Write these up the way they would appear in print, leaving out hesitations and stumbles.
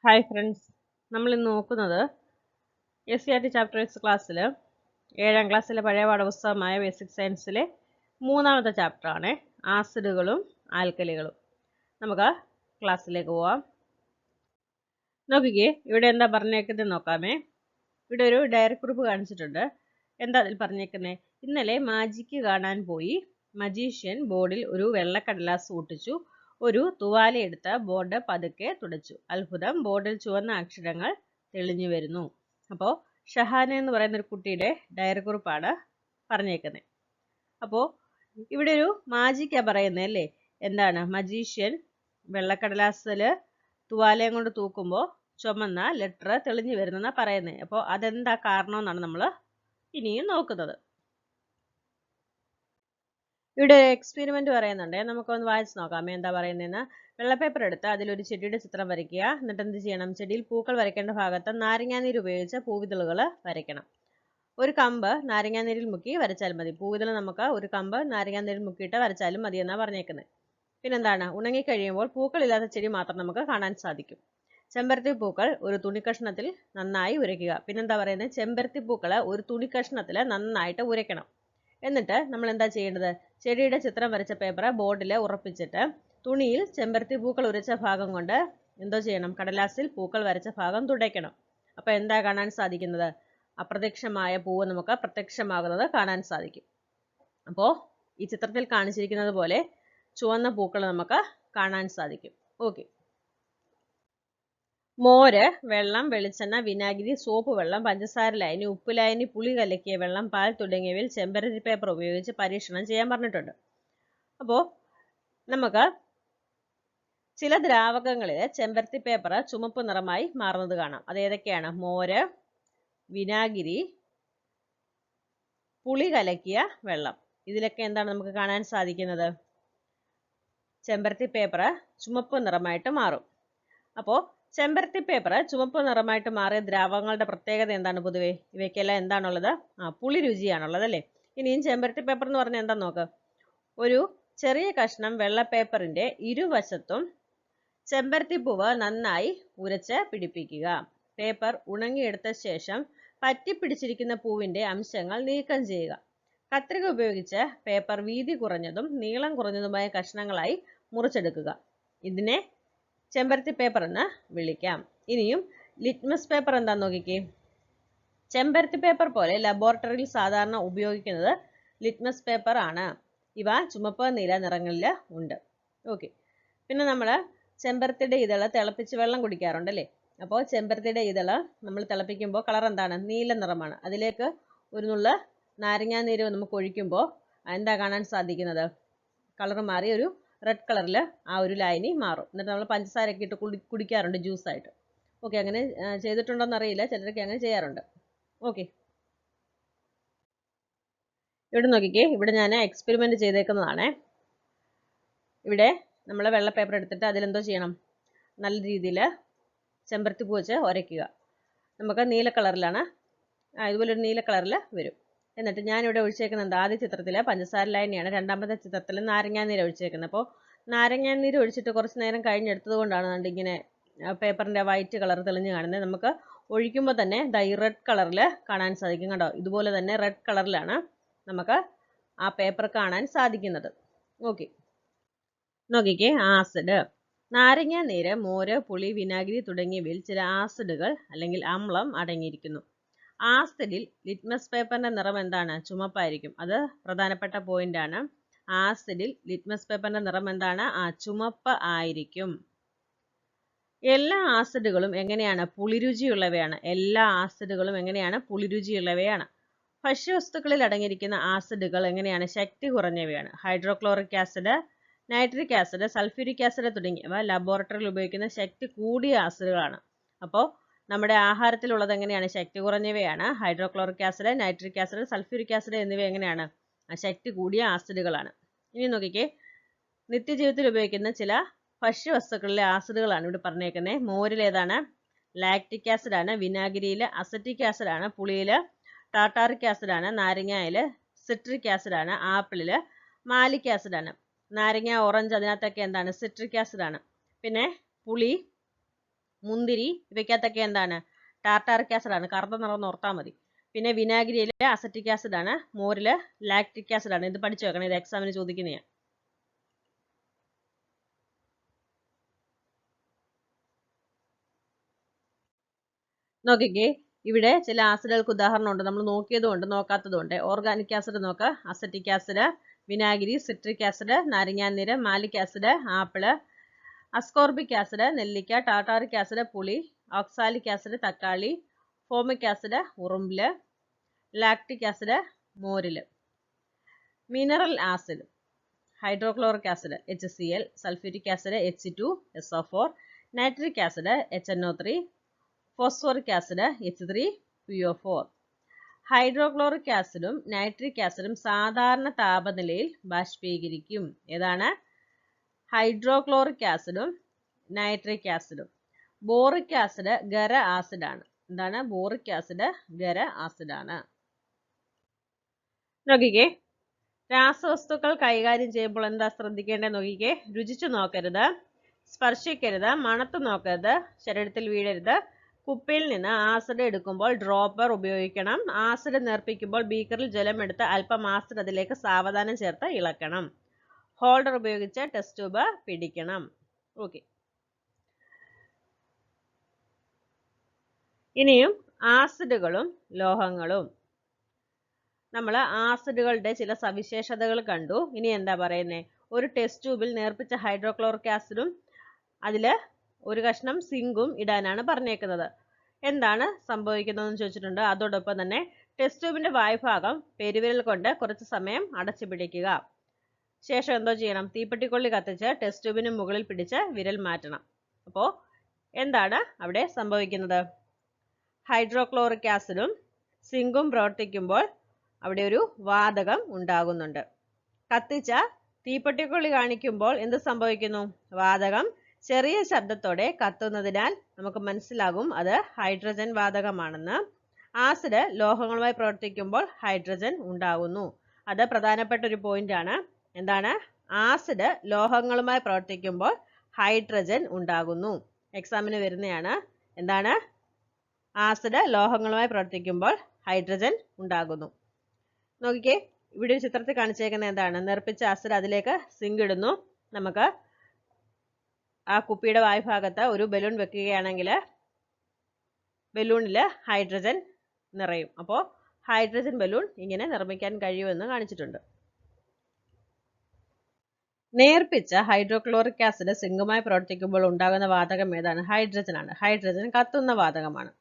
Hi friends, നമ്മൾ ഇന്ന് നോക്കുന്നത് SCERT ചാപ്റ്റർ 6 ക്ലാസ്സിൽ 7ാം ക്ലാസ്സിലെ പഴയ പാഠപുസ്തകമായ ബേസിക് സയൻസിലെ 3ാമത്തെ ചാപ്റ്ററാണ് ആസിഡുകളും ആൽക്കലികളും. നമുക്ക് ക്ലാസ്സിലേക്ക് പോവാം. നോക്കിക്കേ, ഇവിടെ എന്താ പറഞ്ഞേക്കുന്നത് നോക്കാമേ. ഇവിടെ ഒരു ഡയറി കുറിപ്പ് കാണിച്ചിട്ടുണ്ട്. എന്താ അതിൽ പറഞ്ഞേക്കുന്നത്? ഇന്നലെ മാജിക്ക് കാണാൻ പോയി. മജീഷ്യൻ ബോർഡിൽ ഒരു വെള്ളക്കടലാസ് ഒട്ടിച്ചു. ഒരു തുവാലയെടുത്ത ബോർഡ് പതുക്കെ തുടച്ചു. അത്ഭുതം, ബോർഡിൽ ചുവന്ന അക്ഷരങ്ങൾ തെളിഞ്ഞു വരുന്നു. അപ്പോൾ ഷഹാന എന്ന് പറയുന്ന ഒരു കുട്ടിയുടെ ഡയറി കുറിപ്പാണ് പറഞ്ഞേക്കുന്നത്. അപ്പോൾ ഇവിടെ ഒരു മാജിക്കാ പറയുന്നത് അല്ലേ? എന്താണ്? മജീഷ്യൻ വെള്ളക്കടലാസിൽ തുവാലയം കൊണ്ട് തൂക്കുമ്പോൾ ചുമന്ന ലെറ്റർ തെളിഞ്ഞു വരുന്നെന്നാണ് പറയുന്നത്. അപ്പോൾ അതെന്താ കാരണമെന്നാണ് നമ്മൾ ഇനിയും നോക്കുന്നത്. ഇവിടെ ഒരു എക്സ്പെരിമെന്റ് പറയുന്നുണ്ട്. നമുക്കൊന്ന് വായിച്ച് നോക്കാം എന്താ പറയുന്നതെന്ന്. വെള്ളപ്പേപ്പർ എടുത്ത് അതിലൊരു ചെടിയുടെ ചിത്രം വരയ്ക്കുക. എന്നിട്ട് എന്ത് ചെയ്യണം? ചെടിയിൽ പൂക്കൾ വരയ്ക്കേണ്ട ഭാഗത്ത് നാരങ്ങാനീര് ഉപയോഗിച്ച് പൂവിതളുകൾ വരയ്ക്കണം. ഒരു കമ്പ് നാരങ്ങാനീരിൽ മുക്കി വരച്ചാൽ മതി. പൂവിതൾ നമുക്ക് ഒരു കമ്പ് നാരങ്ങാനീരിൽ മുക്കിയിട്ട് വരച്ചാലും മതി എന്നാണ് പറഞ്ഞേക്കുന്നത്. പിന്നെന്താണ്? ഉണങ്ങിക്കഴിയുമ്പോൾ പൂക്കളില്ലാത്ത ചെടി മാത്രം നമുക്ക് കാണാൻ സാധിക്കും. ചെമ്പരത്തി പൂക്കൾ ഒരു തുണിക്കഷ്ണത്തിൽ നന്നായി ഉരയ്ക്കുക. പിന്നെന്താ പറയുന്നത്? ചെമ്പരത്തി പൂക്കൾ ഒരു തുണിക്കഷ്ണത്തിൽ നന്നായിട്ട് ഉരയ്ക്കണം. എന്നിട്ട് നമ്മൾ എന്താ ചെയ്യേണ്ടത്? ചെടിയുടെ ചിത്രം വരച്ച പേപ്പർ ബോർഡിൽ ഉറപ്പിച്ചിട്ട് തുണിയിൽ ചെമ്പരത്തി പൂക്കൾ ഉരച്ച ഭാഗം കൊണ്ട് എന്തോ ചെയ്യണം? കടലാസിൽ പൂക്കൾ വരച്ച ഭാഗം തുടയ്ക്കണം. അപ്പോൾ എന്താ കാണാൻ സാധിക്കുന്നത്? അപ്രത്യക്ഷമായ പൂവ് നമുക്ക് പ്രത്യക്ഷമാകുന്നത് കാണാൻ സാധിക്കും. അപ്പോൾ ഈ ചിത്രത്തിൽ കാണിച്ചിരിക്കുന്നത് പോലെ ചുവന്ന പൂക്കൾ നമുക്ക് കാണാൻ സാധിക്കും. ഓക്കെ. മോര്, വെള്ളം, വെളിച്ചെണ്ണ, വിനാഗിരി, സോപ്പ് വെള്ളം, പഞ്ചസാര ലായനി, ഉപ്പ് ലായനി, പുളി കലക്കിയ വെള്ളം, പാൽ തുടങ്ങിയവയിൽ ചെമ്പരത്തി പേപ്പർ ഉപയോഗിച്ച് പരീക്ഷണം ചെയ്യാൻ പറഞ്ഞിട്ടുണ്ട്. അപ്പോൾ നമുക്ക് ചില ദ്രാവകങ്ങളിൽ ചെമ്പരത്തി പേപ്പർ ചുമപ്പ് നിറമായി മാറുന്നത് കാണാം. അത് ഏതൊക്കെയാണ്? മോര്, വിനാഗിരി, പുളി കലക്കിയ വെള്ളം. ഇതിലൊക്കെ എന്താണ് നമുക്ക് കാണാൻ സാധിക്കുന്നത്? ചെമ്പരത്തി പേപ്പർ ചുമപ്പ് നിറമായിട്ട് മാറും. അപ്പോൾ ചെമ്പരത്തി പേപ്പർ ചുവപ്പ് നിറമായിട്ട് മാറിയ ദ്രാവകങ്ങളുടെ പ്രത്യേകത എന്താണ്? പൊതുവേ ഇവയ്ക്കെല്ലാം എന്താണുള്ളത്? പുളി രുചിയാണുള്ളത് അല്ലേ? ഇനിയും ചെമ്പരത്തി പേപ്പർ എന്ന് പറഞ്ഞാൽ എന്താ നോക്ക്. ഒരു ചെറിയ കഷ്ണം വെള്ള പേപ്പറിന്റെ ഇരുവശത്തും ചെമ്പരത്തി പൂവ് നന്നായി ഉരച്ച് പിടിപ്പിക്കുക. പേപ്പർ ഉണങ്ങിയെടുത്ത ശേഷം പറ്റിപ്പിടിച്ചിരിക്കുന്ന പൂവിന്റെ അംശങ്ങൾ നീക്കം ചെയ്യുക. കത്രിക ഉപയോഗിച്ച് പേപ്പർ വീതി കുറഞ്ഞതും നീളം കുറഞ്ഞതുമായ കഷ്ണങ്ങളായി മുറിച്ചെടുക്കുക. ഇതിനെ ചെമ്പരത്തി പേപ്പർ എന്ന് വിളിക്കാം. ഇനിയും ലിറ്റ്മസ് പേപ്പർ എന്താന്ന് നോക്കിക്കേ. ചെമ്പരത്തി പേപ്പർ പോലെ ലബോറട്ടറിയിൽ സാധാരണ ഉപയോഗിക്കുന്നത് ലിറ്റ്മസ് പേപ്പർ ആണ്. ഇവ ചുമപ്പ് നീല നിറങ്ങളിൽ ഉണ്ട്. ഓക്കെ. പിന്നെ നമ്മൾ ചെമ്പരത്തിയുടെ ഇതള് തിളപ്പിച്ച് വെള്ളം കുടിക്കാറുണ്ട് അല്ലേ? അപ്പോൾ ചെമ്പരത്തിയുടെ ഇതള് നമ്മൾ തിളപ്പിക്കുമ്പോൾ കളർ എന്താണ്? നീല നിറമാണ്. അതിലേക്ക് ഒരു നുള്ള നാരങ്ങാനീര് നമുക്ക് ഒഴിക്കുമ്പോൾ എന്താ കാണാൻ സാധിക്കുന്നത്? കളർ മാറി ഒരു റെഡ് കളറിൽ ആ ഒരു ലായനി മാറും. എന്നിട്ട് നമ്മൾ പഞ്ചസാരയൊക്കെ ഇട്ട് കുടിക്കാറുണ്ട് ജ്യൂസായിട്ട്. ഓക്കെ, അങ്ങനെ ചെയ്തിട്ടുണ്ടോയെന്ന് അറിയില്ല, ചിലരൊക്കെ അങ്ങനെ ചെയ്യാറുണ്ട്. ഓക്കെ, ഇവിടെ നോക്കിക്കേ. ഇവിടെ ഞാൻ എക്സ്പെരിമെന്റ് ചെയ്തേക്കുന്നതാണ്. ഇവിടെ നമ്മൾ വെള്ള പേപ്പർ എടുത്തിട്ട് അതിലെന്തോ ചെയ്യണം? നല്ല രീതിയിൽ ചെമ്പരത്തി പൂ വെച്ച് ഉരയ്ക്കുക. നമുക്ക് നീല കളറിലാണ്, ഇതുപോലെ ഒരു നീല കളറിൽ വരും. എന്നിട്ട് ഞാനിവിടെ ഒഴിച്ചേക്കുന്നത് ആദ്യ ചിത്രത്തിൽ പഞ്ചസാര ലായനിയാണ്, രണ്ടാമത്തെ ചിത്രത്തിൽ നാരങ്ങാനീര് ഒഴിച്ചേക്കുന്നത്. അപ്പോൾ നാരങ്ങാനീര് ഒഴിച്ചിട്ട് കുറച്ച് നേരം കഴിഞ്ഞെടുത്തത് കൊണ്ടാണ് ഇങ്ങനെ പേപ്പറിൻ്റെ വൈറ്റ് കളർ തെളിഞ്ഞ് കാണുന്നത്. നമുക്ക് ഒഴിക്കുമ്പോൾ തന്നെ ഈ റെഡ് കളറിൽ കാണാൻ സാധിക്കും. കണ്ടോ? ഇതുപോലെ തന്നെ റെഡ് കളറിലാണ് നമുക്ക് ആ പേപ്പർ കാണാൻ സാധിക്കുന്നത്. ഓക്കെ, നോക്കിക്കേ. ആസിഡ്. നാരങ്ങാനീര്, മോര്, പുളി, വിനാഗിരി തുടങ്ങിയവയിൽ ചില ആസിഡുകൾ അല്ലെങ്കിൽ അമ്ലം അടങ്ങിയിരിക്കുന്നു. ആസിഡിൽ ലിറ്റ്മസ് പേപ്പറിന്റെ നിറം എന്താണ്? ചുമപ്പായിരിക്കും. അത് പ്രധാനപ്പെട്ട പോയിന്റ് ആണ്. ആസിഡിൽ ലിറ്റ്മസ് പേപ്പറിന്റെ നിറം എന്താണ്? ചുമപ്പ് ആയിരിക്കും. എല്ലാ ആസിഡുകളും എങ്ങനെയാണ്? പുളിരുചിയുള്ളവയാണ്. എല്ലാ ആസിഡുകളും എങ്ങനെയാണ്? പുളിരുചിയുള്ളവയാണ്. ഭക്ഷ്യവസ്തുക്കളിൽ അടങ്ങിയിരിക്കുന്ന ആസിഡുകൾ എങ്ങനെയാണ്? ശക്തി കുറഞ്ഞവയാണ്. Hydrochloric acid, nitric acid, sulphuric acid തുടങ്ങിയവ ലബോറട്ടറിയിൽ ഉപയോഗിക്കുന്ന ശക്തി കൂടിയ ആസിഡുകളാണ്. അപ്പോൾ നമ്മുടെ ആഹാരത്തിലുള്ളത് എങ്ങനെയാണ്? ശക്തി കുറഞ്ഞവയാണ്. Hydrochloric acid, nitric acid, sulphuric acid എന്നിവ എങ്ങനെയാണ്? ശക്തി കൂടിയ ആസിഡുകളാണ്. ഇനി നോക്കിക്കേ. നിത്യജീവിതത്തിൽ ഉപയോഗിക്കുന്ന ചില ഭക്ഷ്യവസ്തുക്കളിലെ ആസിഡുകളാണ് ഇവിടെ പറഞ്ഞേക്കുന്നത്. മോരിൽ ഏതാണ്? ലാക്റ്റിക് ആസിഡ് ആണ്. വിനാഗിരിയിൽ അസറ്റിക് ആസിഡ് ആണ്. പുളിയിൽ ടാർട്ടാറിക് ആസിഡ് ആണ്. നാരങ്ങയിൽ സിട്രിക് ആസിഡ് ആണ്. ആപ്പിളിൽ മാലിക് ആസിഡ് ആണ്. നാരങ്ങ, ഓറഞ്ച് അതിനകത്തൊക്കെ എന്താണ്? സിട്രിക് ആസിഡ് ആണ്. പിന്നെ പുളി മുന്തിരി ഇവയ്ക്കകത്തൊക്കെ എന്താണ്? ടാർട്ടാറിക് ആസിഡ് ആണ്. കറുത്ത നിറം ഓർത്താൽ മതി. പിന്നെ വിനാഗിരിയിൽ അസറ്റിക് ആസിഡ് ആണ്. മോരില് ലാക്റ്റിക് ആസിഡ് ആണ്. ഇത് പഠിച്ചു വെക്കണം, ഇത് എക്സാമിന് ചോദിക്കുന്നതാണ്. നോക്കിക്കേ, ഇവിടെ ചില ആസിഡുകൾക്ക് ഉദാഹരണമുണ്ട്. നമ്മൾ നോക്കിയതുകൊണ്ട് നോക്കാത്തതുകൊണ്ട്. ഓർഗാനിക് ആസിഡ് നോക്ക്, അസറ്റിക് ആസിഡ്, വിനാഗിരി, സിട്രിക് ആസിഡ്, നാരങ്ങാനീര്, malic acid, apple, ascorbic acid നെല്ലിക്ക, ടാർട്ടാറിക് ആസിഡ് പുളി, ഓക്സാലിക് ആസിഡ് തക്കാളി, ഫോമിക് ആസിഡ് ഉറുമ്പില്, ലാക്റ്റിക് ആസിഡ് മോരില്. Mineral acid hydrochloric acid HCl, sulphuric acid H2SO4, nitric acid HNO3, phosphoric acid H3PO4. Hydrochloric ആസിഡും nitric ആസിഡും സാധാരണ താപനിലയിൽ ബാഷ്പീകരിക്കും. ഏതാണ്? ഹൈഡ്രോക്ലോറിക് ആസിഡും നൈട്രിക് ആസിഡും. ബോറിക് ആസിഡ് ഖര ആസിഡാണ്. എന്താണ്? ബോറിക് ആസിഡ് ഖര ആസിഡാണ്. നോക്കിക്കേ, രാസവസ്തുക്കൾ കൈകാര്യം ചെയ്യുമ്പോൾ എന്താ ശ്രദ്ധിക്കേണ്ടത് നോക്കിക്കേ. രുചിച്ചു നോക്കരുത്, സ്പർശിക്കരുത്, മണത്ത് നോക്കരുത്, ശരീരത്തിൽ വീഴരുത്. കുപ്പിയിൽ നിന്ന് ആസിഡ് എടുക്കുമ്പോൾ ഡ്രോപ്പർ ഉപയോഗിക്കണം. ആസിഡ് നേർപ്പിക്കുമ്പോൾ ബീക്കറിൽ ജലമെടുത്ത് അല്പം ആസിഡ് അതിലേക്ക് സാവധാനം ചേർത്ത് ഇളക്കണം. ഹോൾഡർ ഉപയോഗിച്ച് ടെസ്റ്റ് ട്യൂബ് പിടിക്കണം. ഓക്കെ. ഇനിയും ആസിഡുകളും ലോഹങ്ങളും. നമ്മൾ ആസിഡുകളുടെ ചില സവിശേഷതകൾ കണ്ടു. ഇനി എന്താ പറയുന്നത്? ഒരു ടെസ്റ്റ് ട്യൂബിൽ നേർപ്പിച്ച ഹൈഡ്രോക്ലോറിക് ആസിഡും അതിൽ ഒരു കഷ്ണം സിങ്കും ഇടാനാണ് പറഞ്ഞേക്കുന്നത്. എന്താണ് സംഭവിക്കുന്നതെന്ന് ചോദിച്ചിട്ടുണ്ട്. അതോടൊപ്പം തന്നെ ടെസ്റ്റ് ട്യൂബിന്റെ വായ്ഭാഗം പെരുവിരൽ കൊണ്ട് കുറച്ച് സമയം അടച്ചു പിടിക്കുക. ശേഷം എന്തോ ചെയ്യണം? തീപ്പെട്ടിക്കൊള്ളി കത്തിച്ച് ടെസ്റ്റ് ട്യൂബിന് മുകളിൽ പിടിച്ച് വിരൽ മാറ്റണം. അപ്പോൾ എന്താണ് അവിടെ സംഭവിക്കുന്നത്? ഹൈഡ്രോക്ലോറിക് ആസിഡും സിങ്കും പ്രവർത്തിക്കുമ്പോൾ അവിടെ ഒരു വാതകം ഉണ്ടാകുന്നുണ്ട്. കത്തിച്ച തീപ്പെട്ടിക്കൊള്ളി കാണിക്കുമ്പോൾ എന്ത് സംഭവിക്കുന്നു? വാതകം ചെറിയ ശബ്ദത്തോടെ കത്തുന്നതിനാൽ നമുക്ക് മനസ്സിലാകും അത് ഹൈഡ്രജൻ വാതകമാണെന്ന്. ആസിഡ് ലോഹങ്ങളുമായി പ്രവർത്തിക്കുമ്പോൾ ഹൈഡ്രജൻ ഉണ്ടാകുന്നു. അത് പ്രധാനപ്പെട്ട ഒരു പോയിന്റ് ആണ്. എന്താണ്? ആസിഡ് ലോഹങ്ങളുമായി പ്രവർത്തിക്കുമ്പോൾ ഹൈഡ്രജൻ ഉണ്ടാകുന്നു. എക്സാമിന് വരുന്നതാണ്. എന്താണ്? ആസിഡ് ലോഹങ്ങളുമായി പ്രവർത്തിക്കുമ്പോൾ ഹൈഡ്രജൻ ഉണ്ടാകുന്നു. നോക്കിക്കേ, ഇവിടെ ഒരു ചിത്രത്തിൽ കാണിച്ചേക്കുന്നത് എന്താണ്? നേർപ്പിച്ച ആസിഡ് അതിലേക്ക് സിങ്ക് ഇടുന്നു. നമുക്ക് ആ കുപ്പിയുടെ വായ്ഭാഗത്ത് ഒരു ബലൂൺ വെക്കുകയാണെങ്കിൽ ബലൂണിൽ ഹൈഡ്രജൻ നിറയും. അപ്പോൾ ഹൈഡ്രജൻ ബലൂൺ ഇങ്ങനെ നിർമ്മിക്കാൻ കഴിയുമെന്ന് കാണിച്ചിട്ടുണ്ട്. നേർപ്പിച്ച ഹൈഡ്രോക്ലോറിക് ആസിഡ് സിങ്കുമായി പ്രവർത്തിക്കുമ്പോൾ ഉണ്ടാകുന്ന വാതകം ഏതാണ്? ഹൈഡ്രജൻ ആണ്. ഹൈഡ്രജൻ കത്തുന്ന വാതകമാണ്.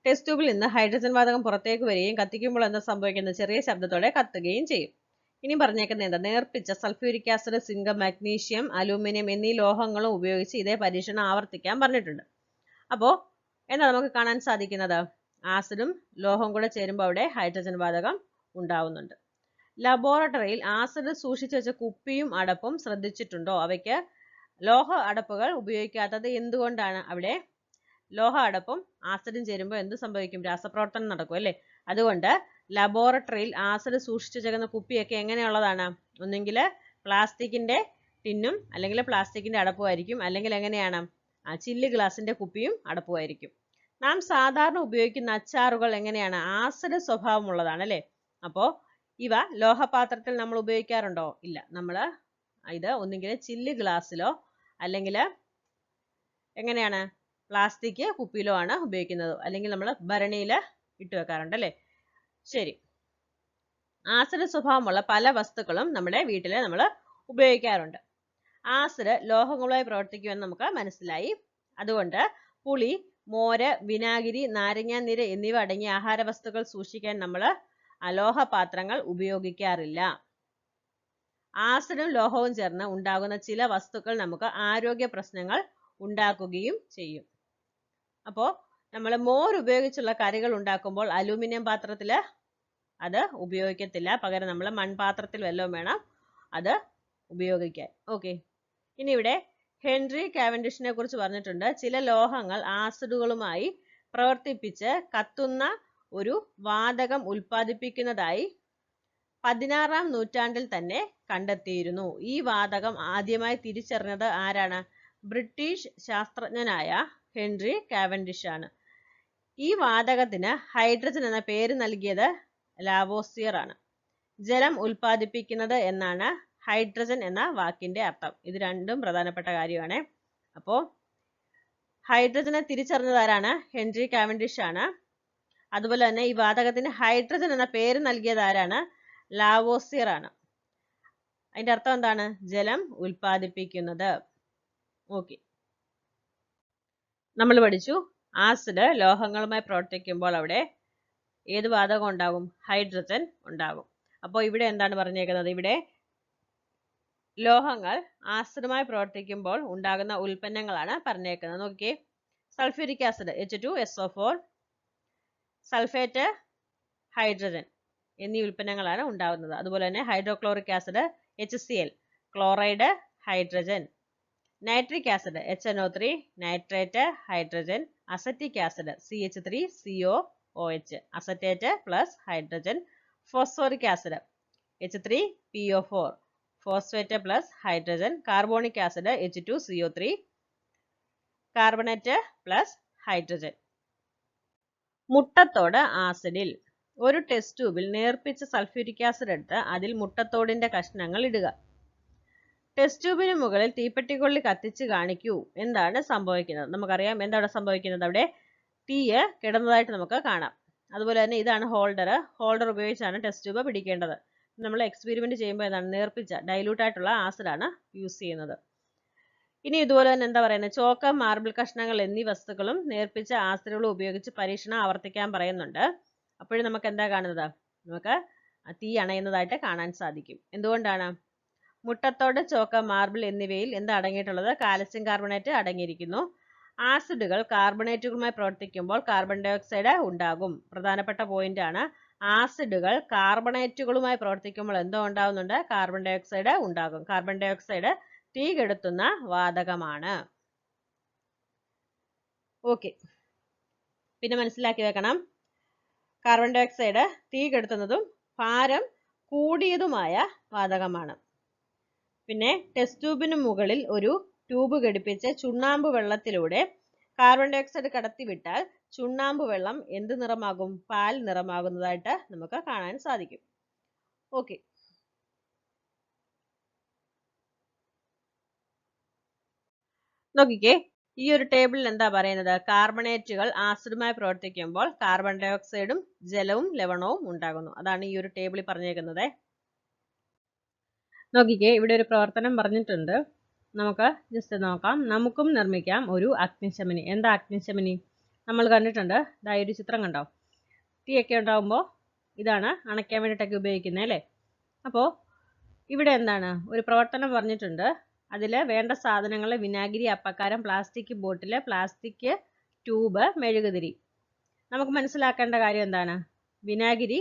ടെസ്റ്റ് ട്യൂബിൽ നിന്ന് ഹൈഡ്രജൻ വാതകം പുറത്തേക്ക് വരികയും കത്തിക്കുമ്പോൾ എന്താ സംഭവിക്കുന്നത്? ചെറിയ ശബ്ദത്തോടെ കത്തുകയും ചെയ്യും. ഇനി പറഞ്ഞേക്കുന്നത് എന്താ? നേർപ്പിച്ച sulphuric acid, zinc, magnesium, aluminium എന്നീ ലോഹങ്ങളും ഉപയോഗിച്ച് ഇതേ പരീക്ഷണം ആവർത്തിക്കാൻ പറഞ്ഞിട്ടുണ്ട്. അപ്പോൾ എന്താ നമുക്ക് കാണാൻ സാധിക്കുന്നത്? ആസിഡും ലോഹവും കൂടെ ചേരുമ്പോൾ അവിടെ ഹൈഡ്രജൻ വാതകം ഉണ്ടാവുന്നുണ്ട്. ലബോറട്ടറിയിൽ ആസിഡ് സൂക്ഷിച്ചു വെച്ച കുപ്പിയും അടപ്പും ശ്രദ്ധിച്ചിട്ടുണ്ടോ? അവയ്ക്ക് ലോഹ അടപ്പുകൾ ഉപയോഗിക്കാത്തത് എന്തുകൊണ്ടാണ്? അവിടെ ലോഹ അടപ്പും ആസിഡും ചേരുമ്പോൾ എന്ത് സംഭവിക്കും? രാസപ്രവർത്തനം നടക്കും അല്ലേ? അതുകൊണ്ട് ലബോറട്ടറിയിൽ ആസിഡ് സൂക്ഷിച്ചു വെക്കുന്ന കുപ്പിയൊക്കെ എങ്ങനെയുള്ളതാണ്? ഒന്നെങ്കിൽ പ്ലാസ്റ്റിക്കിന്റെ ടിന്നും അല്ലെങ്കിൽ പ്ലാസ്റ്റിക്കിന്റെ അടപ്പും ആയിരിക്കും. അല്ലെങ്കിൽ എങ്ങനെയാണ്? ചില്ല് ഗ്ലാസിന്റെ കുപ്പിയും അടപ്പുമായിരിക്കും. നാം സാധാരണ ഉപയോഗിക്കുന്ന അച്ചാറുകൾ എങ്ങനെയാണ്? ആസിഡ് സ്വഭാവമുള്ളതാണ് അല്ലേ? അപ്പോൾ ഇവ ലോഹപാത്രത്തിൽ നമ്മൾ ഉപയോഗിക്കാറുണ്ടോ? ഇല്ല. നമ്മൾ ഇത് ഒന്നുകിൽ ചില്ല് ഗ്ലാസ്സിലോ അല്ലെങ്കിൽ എങ്ങനെയാണ് പ്ലാസ്റ്റിക് കുപ്പിയിലോ ആണ് ഉപയോഗിക്കുന്നത്. അല്ലെങ്കിൽ നമ്മൾ ഭരണിയിൽ ഇട്ട് വെക്കാറുണ്ട് അല്ലേ? ശരി. ആസിഡ് സ്വഭാവമുള്ള പല വസ്തുക്കളും നമ്മുടെ വീട്ടിൽ നമ്മൾ ഉപയോഗിക്കാറുണ്ട്. ആസിഡ് ലോഹങ്ങളുമായി പ്രവർത്തിക്കുമെന്ന് നമുക്ക് മനസ്സിലായി. അതുകൊണ്ട് പുളി, മോര്, വിനാഗിരി, നാരങ്ങാനീര് എന്നിവ അടങ്ങിയ ആഹാര വസ്തുക്കൾ സൂക്ഷിക്കാൻ നമ്മൾ അലോഹപാത്രങ്ങൾ ഉപയോഗിക്കാറില്ല. ആസിഡും ലോഹവും ചേർന്ന് ഉണ്ടാകുന്ന ചില വസ്തുക്കൾ നമുക്ക് ആരോഗ്യ പ്രശ്നങ്ങൾ ഉണ്ടാക്കുകയും ചെയ്യും. അപ്പോൾ നമ്മൾ മോര് ഉപയോഗിച്ചുള്ള കറികൾ ഉണ്ടാക്കുമ്പോൾ അലൂമിനിയം പാത്രത്തിൽ അത് ഉപയോഗിക്കത്തില്ല. പകരം നമ്മൾ മൺപാത്രത്തിൽ വല്ലതും വേണം അത് ഉപയോഗിക്കാൻ. ഓക്കെ. ഇനി ഇവിടെ ഹെൻറി കാവൻഡിഷിനെ കുറിച്ച് പറഞ്ഞിട്ടുണ്ട്. ചില ലോഹങ്ങൾ ആസിഡുകളുമായി പ്രവർത്തിപ്പിച്ച് കത്തുന്ന ഒരു വാതകം ഉൽപ്പാദിപ്പിക്കുന്നതായി 16-ാം നൂറ്റാണ്ടിൽ തന്നെ കണ്ടെത്തിയിരുന്നു. ഈ വാതകം ആദ്യമായി തിരിച്ചറിഞ്ഞത് ആരാണ്? ബ്രിട്ടീഷ് ശാസ്ത്രജ്ഞനായ ഹെൻറി കാവൻഡിഷ് ആണ്. ഈ വാതകത്തിന് ഹൈഡ്രജൻ എന്ന പേര് നൽകിയത് ലാവോസിയർ ആണ്. ജലം ഉൽപ്പാദിപ്പിക്കുന്നത് എന്നാണ് ഹൈഡ്രജൻ എന്ന വാക്കിന്റെ അർത്ഥം. ഇത് രണ്ടും പ്രധാനപ്പെട്ട കാര്യമാണ്. അപ്പോൾ ഹൈഡ്രജനെ തിരിച്ചറിഞ്ഞത് ആരാണ്? ഹെൻറി കാവൻഡിഷ് ആണ്. അതുപോലെ തന്നെ ഈ വാതകത്തിന് ഹൈഡ്രജൻ എന്ന പേര് നൽകിയത് ആരാണ്? ലാവോസിയർ ആണ്. അതിന്റെ അർത്ഥം എന്താണ്? ജലം ഉൽപ്പാദിപ്പിക്കുന്നത്. ഓക്കെ, നമ്മൾ പഠിച്ചു ആസിഡ് ലോഹങ്ങളുമായി പ്രവർത്തിക്കുമ്പോൾ അവിടെ ഏത് വാതകം ഉണ്ടാകും? ഹൈഡ്രജൻ ഉണ്ടാകും. അപ്പോൾ ഇവിടെ എന്താണ് പറഞ്ഞേക്കുന്നത്? ഇവിടെ ലോഹങ്ങൾ ആസിഡുമായി പ്രവർത്തിക്കുമ്പോൾ ഉണ്ടാകുന്ന ഉൽപ്പന്നങ്ങളാണ് പറഞ്ഞേക്കുന്നത്. നോക്കിയേ, sulphuric acid H2SO4, sulphate hydrogen എന്നീ ഉൽപ്പന്നങ്ങളാണ് ഉണ്ടാകുന്നത്. അതുപോലെ തന്നെ hydrochloric acid HCl, chloride hydrogen, nitric acid HNO3, nitrate hydrogen, acetic acid CH3COOH, acetate plus hydrogen, phosphoric acid H3PO4, phosphate plus hydrogen, carbonic acid H2CO3, carbonate plus hydrogen. മുട്ടത്തോട് ആസിഡിൽ ഒരു test ട്യൂബിൽ നേർപ്പിച്ച sulphuric acid എടുത്ത് അതിൽ മുട്ടത്തോടിന്റെ കഷ്ണങ്ങൾ ഇടുക. Test ട്യൂബിന് മുകളിൽ തീപ്പെട്ടിക്കൊള്ളി കത്തിച്ച് കാണിക്കൂ. എന്താണ് സംഭവിക്കുന്നത്? നമുക്കറിയാം എന്താണ് സംഭവിക്കുന്നത്. അവിടെ തീയ് കിടന്നതായിട്ട് നമുക്ക് കാണാം. അതുപോലെ തന്നെ ഇതാണ് ഹോൾഡർ. ഹോൾഡർ ഉപയോഗിച്ചാണ് ടെസ്റ്റ് ട്യൂബ് പിടിക്കേണ്ടത്. നമ്മൾ എക്സ്പെരിമെന്റ് ചെയ്യുമ്പോൾ എന്താണ്? നേർപ്പിച്ച ഡൈലൂട്ട് ആയിട്ടുള്ള ആസിഡാണ് യൂസ് ചെയ്യുന്നത്. ഇനി ഇതുപോലെ തന്നെ എന്താ പറയുന്നത്? ചോക്ക്, മാർബിൾ കഷ്ണങ്ങൾ എന്നീ വസ്തുക്കളും നേർപ്പിച്ച ആസിഡുകളും ഉപയോഗിച്ച് പരീക്ഷണം ആവർത്തിക്കാൻ പറയുന്നുണ്ട്. അപ്പോഴും നമുക്ക് എന്താ കാണുന്നത്? നമുക്ക് തീ അണയുന്നതായിട്ട് കാണാൻ സാധിക്കും. എന്തുകൊണ്ടാണ്? മുട്ടത്തോട്, ചോക്ക്, മാർബിൾ എന്നിവയിൽ എന്താ അടങ്ങിയിട്ടുള്ളത്? കാൽസ്യം കാർബണേറ്റ് അടങ്ങിയിരിക്കുന്നു. ആസിഡുകൾ കാർബണേറ്റുകളുമായി പ്രവർത്തിക്കുമ്പോൾ കാർബൺ ഡൈ ഓക്സൈഡ് ഉണ്ടാകും. പ്രധാനപ്പെട്ട പോയിന്റ് ആണ്. ആസിഡുകൾ കാർബണേറ്റുകളുമായി പ്രവർത്തിക്കുമ്പോൾ എന്തോ ഉണ്ടാകുന്നുണ്ട്? കാർബൺ ഡൈ ഓക്സൈഡ് ഉണ്ടാകും. കാർബൺ ഡൈ ഓക്സൈഡ് തീ കെടുത്തുന്ന വാതകമാണ്. ഓക്കെ, പിന്നെ മനസ്സിലാക്കി വെക്കണം, കാർബൺ ഡൈ ഓക്സൈഡ് തീ കെടുത്തുന്നതും ഭാരം കൂടിയതുമായ വാതകമാണ്. പിന്നെ ടെസ്റ്റ് ട്യൂബിന് മുകളിൽ ഒരു ട്യൂബ് ഘടിപ്പിച്ച് ചുണ്ണാമ്പ് വെള്ളത്തിലൂടെ കാർബൺ ഡൈ ഓക്സൈഡ് കടത്തിവിട്ടാൽ ചുണ്ണാമ്പ് വെള്ളം എന്ത് നിറമാകും? പാൽ നിറമാകുന്നതായിട്ട് നമുക്ക് കാണാൻ സാധിക്കും. ഓക്കെ, നോക്കിക്കേ, ഈ ഒരു ടേബിളിൽ എന്താ പറയുന്നത്? കാർബണേറ്റുകൾ ആസിഡുമായി പ്രവർത്തിക്കുമ്പോൾ കാർബൺ ഡൈ ഓക്സൈഡും ജലവും ലവണവും ഉണ്ടാകുന്നു. അതാണ് ഈ ഒരു ടേബിളിൽ പറഞ്ഞേക്കുന്നത്. നോക്കിക്കേ, ഇവിടെ ഒരു പ്രവർത്തനം പറഞ്ഞിട്ടുണ്ട്. നമുക്ക് ജസ്റ്റ് നോക്കാം. നമുക്കും നിർമ്മിക്കാം ഒരു അഗ്നിശമനി. എന്താ അഗ്നിശമനി? നമ്മൾ കണ്ടിട്ടുണ്ട്. ഇതാ ഒരു ചിത്രം കണ്ടോ? തീയൊക്കെ ഉണ്ടാകുമ്പോൾ ഇതാണ് അണയ്ക്കാൻ വേണ്ടിയിട്ടൊക്കെ ഉപയോഗിക്കുന്നത് അല്ലേ? അപ്പോൾ ഇവിടെ എന്താണ്? ഒരു പ്രവർത്തനം പറഞ്ഞിട്ടുണ്ട്. അതിൽ വേണ്ട സാധനങ്ങൾ വിനാഗിരി, അപ്പക്കാരം, പ്ലാസ്റ്റിക് ബോട്ടിൽ, പ്ലാസ്റ്റിക് ട്യൂബ്, മെഴുകുതിരി. നമുക്ക് മനസ്സിലാക്കേണ്ട കാര്യം എന്താണ്? വിനാഗിരി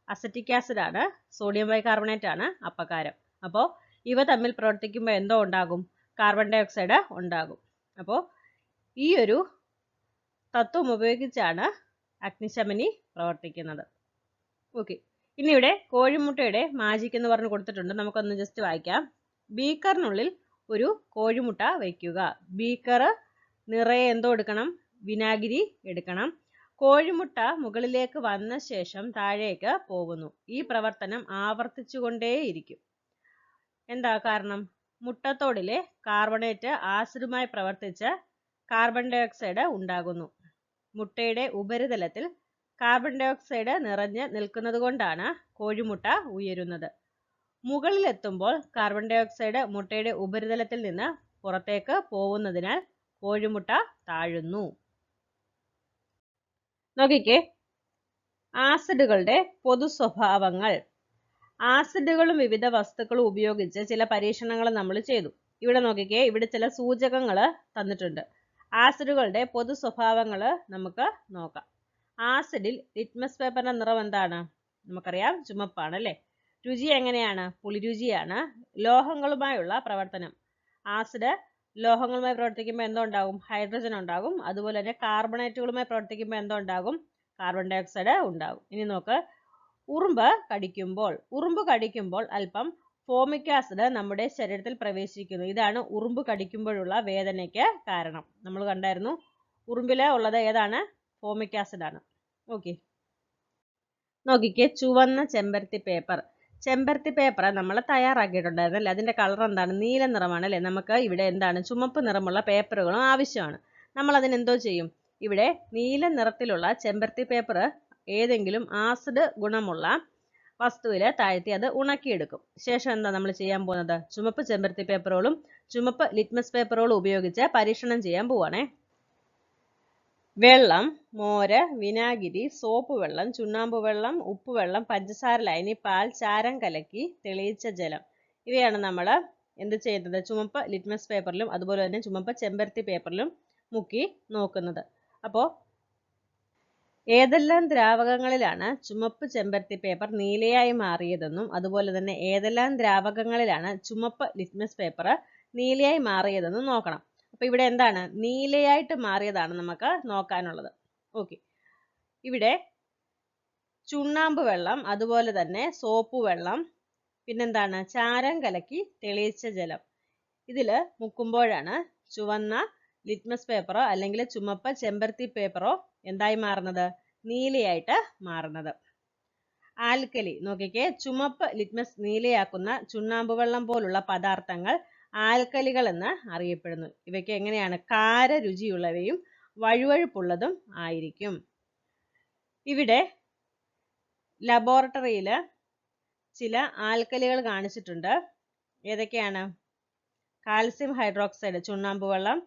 അസറ്റിക് ആസിഡ് ആണ്, സോഡിയം ബൈകാർബണേറ്റ് ആണ് അപ്പക്കാരം. അപ്പോൾ ഇവ തമ്മിൽ പ്രവർത്തിക്കുമ്പോൾ എന്തോ ഉണ്ടാകും? കാർബൺ ഡൈ ഓക്സൈഡ് ഉണ്ടാകും. അപ്പോൾ ഈ ഒരു തത്വം ഉപയോഗിച്ചാണ് അഗ്നിശമനി പ്രവർത്തിക്കുന്നത്. ഓക്കെ, ഇനി ഇവിടെ കോഴിമുട്ടയുടെ മാജിക് എന്ന് പറഞ്ഞ് കൊടുത്തിട്ടുണ്ട്. നമുക്കൊന്ന് ജസ്റ്റ് വായിക്കാം. ബീക്കറിനുള്ളിൽ ഒരു കോഴിമുട്ട വയ്ക്കുക. ബീക്കർ നിറയെ എന്തോ എടുക്കണം? വിനാഗിരി എടുക്കണം. കോഴിമുട്ട മുകളിലേക്ക് വന്ന ശേഷം താഴേക്ക് പോകുന്നു. ഈ പ്രവർത്തനം ആവർത്തിച്ചുകൊണ്ടേയിരിക്കും. എന്താ കാരണം? മുട്ടത്തോടിലെ കാർബണേറ്റ് ആസിഡുമായി പ്രവർത്തിച്ച് കാർബൺ ഡൈ ഓക്സൈഡ് ഉണ്ടാകുന്നു. മുട്ടയുടെ ഉപരിതലത്തിൽ കാർബൺ ഡൈ ഓക്സൈഡ് നിറഞ്ഞ് നിൽക്കുന്നത് കൊണ്ടാണ് കോഴിമുട്ട ഉയരുന്നത്. മുകളിലെത്തുമ്പോൾ കാർബൺ ഡൈ ഓക്സൈഡ് മുട്ടയുടെ ഉപരിതലത്തിൽ നിന്ന് പുറത്തേക്ക് പോകുന്നതിനാൽ കോഴിമുട്ട താഴുന്നു. നോക്കിക്കേ, ആസിഡുകളുടെ പൊതു സ്വഭാവങ്ങൾ. ആസിഡുകളും വിവിധ വസ്തുക്കളും ഉപയോഗിച്ച് ചില പരീക്ഷണങ്ങൾ നമ്മൾ ചെയ്തു. ഇവിടെ നോക്കിക്കേ, ഇവിടെ ചില സൂചകങ്ങൾ തന്നിട്ടുണ്ട്. ആസിഡുകളുടെ പൊതു സ്വഭാവങ്ങൾ നമുക്ക് നോക്കാം. ആസിഡിൽ ലിറ്റ്മസ് പേപ്പറിന്റെ നിറം എന്താണ്? നമുക്കറിയാം, ചുമപ്പാണ് അല്ലേ? രുചി എങ്ങനെയാണ്? പുളിരുചിയാണ്. ലോഹങ്ങളുമായുള്ള പ്രവർത്തനം. ആസിഡ് ലോഹങ്ങളുമായി പ്രവർത്തിക്കുമ്പോൾ എന്തോ ഉണ്ടാകും? ഹൈഡ്രജൻ ഉണ്ടാകും. അതുപോലെ തന്നെ കാർബണേറ്റുകളുമായി പ്രവർത്തിക്കുമ്പോൾ എന്തോ ഉണ്ടാകും? കാർബൺ ഡൈ ഓക്സൈഡ് ഉണ്ടാകും. ഇനി നോക്ക്, ഉറുമ്പ് കടിക്കുമ്പോൾ അല്പം ഫോമിക് ആസിഡ് നമ്മുടെ ശരീരത്തിൽ പ്രവേശിക്കുന്നു. ഇതാണ് ഉറുമ്പ് കടിക്കുമ്പോഴുള്ള വേദനയ്ക്ക് കാരണം. നമ്മൾ കണ്ടായിരുന്നു, ഉറുമ്പില ഉള്ളത് ഏതാണ്? ഫോമിക് ആസിഡ് ആണ്. ഓക്കെ, നോക്കിക്കേ, ചുവന്ന ചെമ്പരത്തി പേപ്പർ. ചെമ്പരത്തി പേപ്പർ നമ്മൾ തയ്യാറാക്കിയിട്ടുണ്ടായിരുന്നു അല്ലേ? അതിൻ്റെ കളർ എന്താണ്? നീല നിറമാണ് അല്ലേ? നമുക്ക് ഇവിടെ എന്താണ്? ചുമപ്പ് നിറമുള്ള പേപ്പറുകളും ആവശ്യമാണ്. നമ്മൾ അതിനെന്തോ ചെയ്യും? ഇവിടെ നീല നിറത്തിലുള്ള ചെമ്പരത്തി പേപ്പർ ഏതെങ്കിലും ആസിഡ് ഗുണമുള്ള വസ്തുവിൽ താഴ്ത്തി അത് ഉണക്കിയെടുക്കും. ശേഷം എന്താ നമ്മൾ ചെയ്യാൻ പോകുന്നത്? ചുമപ്പ് ചെമ്പരത്തി പേപ്പറുകളും ചുമപ്പ് ലിറ്റ്മസ് പേപ്പറുകളും ഉപയോഗിച്ച് പരീക്ഷണം ചെയ്യാൻ പോവാണേ. വെള്ളം, മോര്, വിനാഗിരി, സോപ്പ് വെള്ളം, ചുണ്ണാമ്പ് വെള്ളം, ഉപ്പ് വെള്ളം, പഞ്ചസാര ലായനി, പാൽ, ചാരം കലക്കി, തെളിയിച്ച ജലം. ഇവയാണ് നമ്മൾ എന്ത് ചെയ്യുന്നത്? ചുമപ്പ് ലിറ്റ്മസ് പേപ്പറിലും അതുപോലെ തന്നെ ചുമപ്പ് ചെമ്പരത്തി പേപ്പറിലും മുക്കി നോക്കുന്നത്. അപ്പോൾ ഏതെല്ലാം ദ്രാവകങ്ങളിലാണ് ചുമപ്പ് ചെമ്പരത്തി പേപ്പർ നീലയായി മാറിയതെന്നും അതുപോലെ തന്നെ ഏതെല്ലാം ദ്രാവകങ്ങളിലാണ് ചുമപ്പ് ലിറ്റ്മസ് പേപ്പർ നീലയായി മാറിയതെന്നും നോക്കണം. അപ്പോൾ ഇവിടെ എന്താണ്? നീലയായിട്ട് മാറിയതാണ് നമുക്ക് നോക്കാനുള്ളത്. ഓക്കെ, ഇവിടെ ചുണ്ണാമ്പ് വെള്ളം, അതുപോലെ തന്നെ സോപ്പ് വെള്ളം, പിന്നെന്താണ്? ചാരം കലക്കി തെളിയിച്ച ജലം. ഇതിൽ മുക്കുമ്പോഴാണ് ചുവന്ന ലിറ്റ്മസ് പേപ്പറോ അല്ലെങ്കിൽ ചുമപ്പ് ചെമ്പരത്തി പേപ്പറോ എന്തായി മാറുന്നത്? നീലയായിട്ട് മാറുന്നത്. ആൽക്കലി, നോക്കിക്കേ, ചുമപ്പ് ലിറ്റ്മസ് നീലയാക്കുന്ന ചുണ്ണാമ്പ് വെള്ളം പോലുള്ള പദാർത്ഥങ്ങൾ ആൽക്കലികൾ എന്ന് അറിയപ്പെടുന്നു. ഇവയ്ക്ക് എങ്ങനെയാണ്? കാര രുചിയുള്ളവയും വഴുവഴുപ്പുള്ളതും ആയിരിക്കും. ഇവിടെ ലബോറട്ടറിയിൽ ചില ആൽക്കലികൾ കാണിച്ചിട്ടുണ്ട്. ഏതൊക്കെയാണ്? കാൽസ്യം ഹൈഡ്രോക്സൈഡ് ചുണ്ണാമ്പ് വെള്ളം,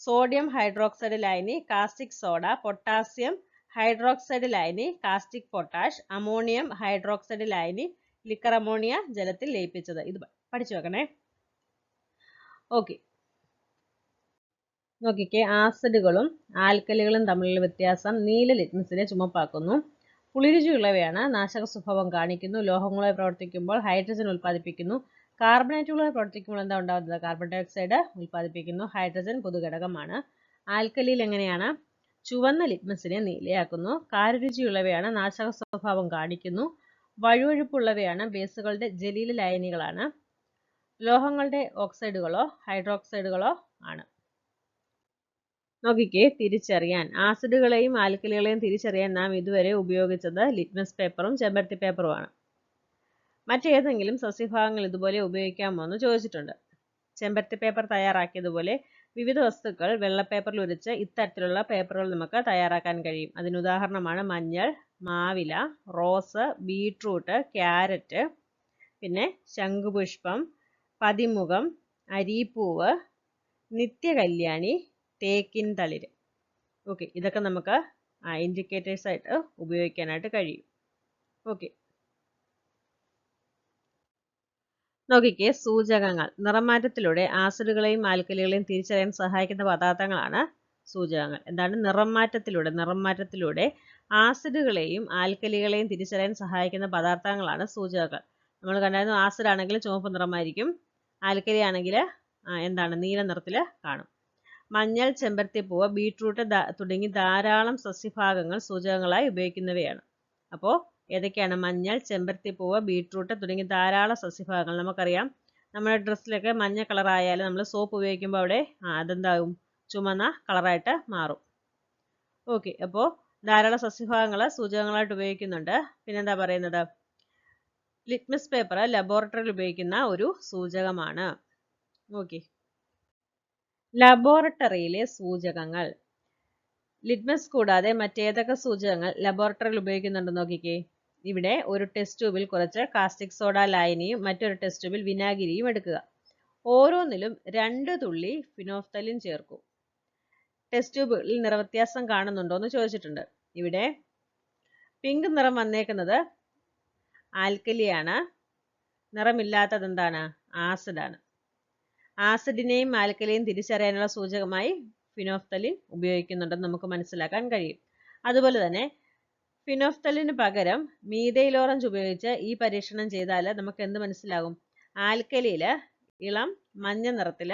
സോഡിയം ഹൈഡ്രോക്സൈഡ് ലായനി കാസ്റ്റിക് സോഡ, പൊട്ടാസ്യം ഹൈഡ്രോക്സൈഡ് ലായനി കാസ്റ്റിക് പൊട്ടാഷ്, അമോണിയം ഹൈഡ്രോക്സൈഡ് ലായനി ലിക്കർ അമോണിയ ജലത്തിൽ ലയിപ്പിച്ചത്. ഇത് പഠിച്ചു വെക്കണേ. ഓക്കെ, നോക്കിക്കേ, ആസിഡുകളും ആൽക്കലികളും തമ്മിലുള്ള വ്യത്യാസം നീല ലിറ്റ്മസിനെ ചുമപ്പാക്കുന്നു. പുളിരുചിയുള്ളവയാണ്, നാശക സ്വഭാവം കാണിക്കുന്നു, ലോഹങ്ങളുമായി പ്രവർത്തിക്കുമ്പോൾ ഹൈഡ്രജൻ ഉൽപ്പാദിപ്പിക്കുന്നു, കാർബണേറ്റുകളുമായി പ്രവർത്തിക്കുമ്പോൾ എന്താ ഉണ്ടാകുന്നത്? കാർബൺ ഡൈ ഓക്സൈഡ് ഉൽപ്പാദിപ്പിക്കുന്നു. ഹൈഡ്രജൻ പൊതുഘടകമാണ്. ആൽക്കലിയിൽ എങ്ങനെയാണ്? ചുവന്ന ലിറ്റ്മസിനെ നീലയാക്കുന്നു. കാരരുചിയുള്ളവയാണ്, നാശക സ്വഭാവം കാണിക്കുന്നു. വഴുവഴുപ്പുള്ളവയാണ്, ബേസുകളുടെ ജലീല ലായനികളാണ്. ലോഹങ്ങളുടെ ഓക്സൈഡുകളോ ഹൈഡ്രോക്സൈഡുകളോ ആണ്. നോക്കിക്കേ, തിരിച്ചറിയാൻ. ആസിഡുകളെയും ആൽക്കലികളെയും തിരിച്ചറിയാൻ നാം ഇതുവരെ ഉപയോഗിച്ചത് ലിറ്റ്മസ് പേപ്പറും ചെമ്പരത്തി പേപ്പറുമാണ്. മറ്റേതെങ്കിലും സസ്യഭാഗങ്ങൾ ഇതുപോലെ ഉപയോഗിക്കാമോ എന്ന് ചോദിച്ചിട്ടുണ്ട്. ചെമ്പരത്തി പേപ്പർ തയ്യാറാക്കിയതുപോലെ വിവിധ വസ്തുക്കൾ വെള്ളപ്പേപ്പറിൽ ഉരച്ച് ഇത്തരത്തിലുള്ള പേപ്പറുകൾ നമുക്ക് തയ്യാറാക്കാൻ കഴിയും. അതിനുദാഹരണമാണ് മഞ്ഞൾ, മാവില, റോസ്, ബീട്രൂട്ട്, ക്യാരറ്റ്, പിന്നെ ശംഖുപുഷ്പം, പതിമുഖം, അരീപ്പൂവ്, നിത്യകല്യാണി, തേക്കിൻ തളിര്. ഓക്കെ, ഇതൊക്കെ നമുക്ക് ഇൻഡിക്കേറ്റേഴ്സ് ആയിട്ട് ഉപയോഗിക്കാനായിട്ട് കഴിയും. ഓക്കെ, നോക്കിക്കേ, സൂചകങ്ങൾ. നിറമാറ്റത്തിലൂടെ ആസിഡുകളെയും ആൽക്കലികളെയും തിരിച്ചറിയാൻ സഹായിക്കുന്ന പദാർത്ഥങ്ങളാണ് സൂചകങ്ങൾ. എന്താണ്? നിറമാറ്റത്തിലൂടെ ആസിഡുകളെയും ആൽക്കലികളെയും തിരിച്ചറിയാൻ സഹായിക്കുന്ന പദാർത്ഥങ്ങളാണ് സൂചകങ്ങൾ. നമ്മൾ കണ്ടായിരുന്നു, ആസിഡ് ആണെങ്കിൽ ചുവപ്പ് നിറമായിരിക്കും, ആൽക്കലി ആണെങ്കിൽ എന്താണ്? നീല നിറത്തിൽ കാണും. മഞ്ഞൾ, ചെമ്പരത്തിപ്പൂവ്, ബീട്രൂട്ട് തുടങ്ങി ധാരാളം സസ്യഭാഗങ്ങൾ സൂചകങ്ങളായി ഉപയോഗിക്കുന്നവയാണ്. അപ്പോൾ ഏതൊക്കെയാണ്? മഞ്ഞൾ, ചെമ്പരത്തിപ്പൂവ്, ബീട്രൂട്ട് തുടങ്ങി ധാരാളം സസ്യഭാഗങ്ങൾ. നമുക്കറിയാം, നമ്മുടെ ഡ്രസ്സിലൊക്കെ മഞ്ഞ കളറായാലും നമ്മൾ സോപ്പ് ഉപയോഗിക്കുമ്പോൾ അവിടെ അതെന്താകും? ചുമന്ന കളറായിട്ട് മാറും. ഓക്കെ, അപ്പോൾ ധാരാളം സസ്യഭാഗങ്ങൾ സൂചകങ്ങളായിട്ട് ഉപയോഗിക്കുന്നുണ്ട്. പിന്നെന്താ പറയുന്നത്? ലിറ്റ്മസ് പേപ്പർ ലബോറട്ടറിയിൽ ഉപയോഗിക്കുന്ന ഒരു സൂചകമാണ്. ഓക്കെ, ലബോറട്ടറിയിലെ സൂചകങ്ങൾ. ലിറ്റ്മസ് കൂടാതെ മറ്റേതൊക്കെ സൂചകങ്ങൾ ലബോറട്ടറിയിൽ ഉപയോഗിക്കുന്നുണ്ടെന്ന് നോക്കിക്കേ. ഇവിടെ ഒരു ടെസ്റ്റ് ട്യൂബിൽ കുറച്ച് കാസ്റ്റിക് സോഡ ലായനിയും മറ്റൊരു ടെസ്റ്റ് ട്യൂബിൽ വിനാഗിരിയും എടുക്കുക. ഓരോന്നിലും 2 തുള്ളി ഫിനോഫ്തലിൻ ചേർക്കൂ. ടെസ്റ്റ് ട്യൂബിൽ നിറവ്യത്യാസം കാണുന്നുണ്ടോ എന്ന് ചോദിച്ചിട്ടുണ്ട്. ഇവിടെ പിങ്ക് നിറം വന്നേക്കുന്നത് ആൽക്കലിയാണ്, നിറമില്ലാത്തത് എന്താണ്? ആസിഡാണ്. ആസിഡിനെയും ആൽക്കലിയെയും തിരിച്ചറിയാനുള്ള സൂചകമായി ഫിനോഫ്തലിൻ ഉപയോഗിക്കുന്നുണ്ടെന്ന് നമുക്ക് മനസ്സിലാക്കാൻ കഴിയും. അതുപോലെ തന്നെ ഫിനോഫ്തലിന് പകരം മീഥൈൽ ഓറഞ്ച് ഉപയോഗിച്ച് ഈ പരീക്ഷണം ചെയ്താൽ നമുക്ക് എന്ത് മനസ്സിലാകും? ആൽക്കലിയിൽ ഇളം മഞ്ഞ നിറത്തിൽ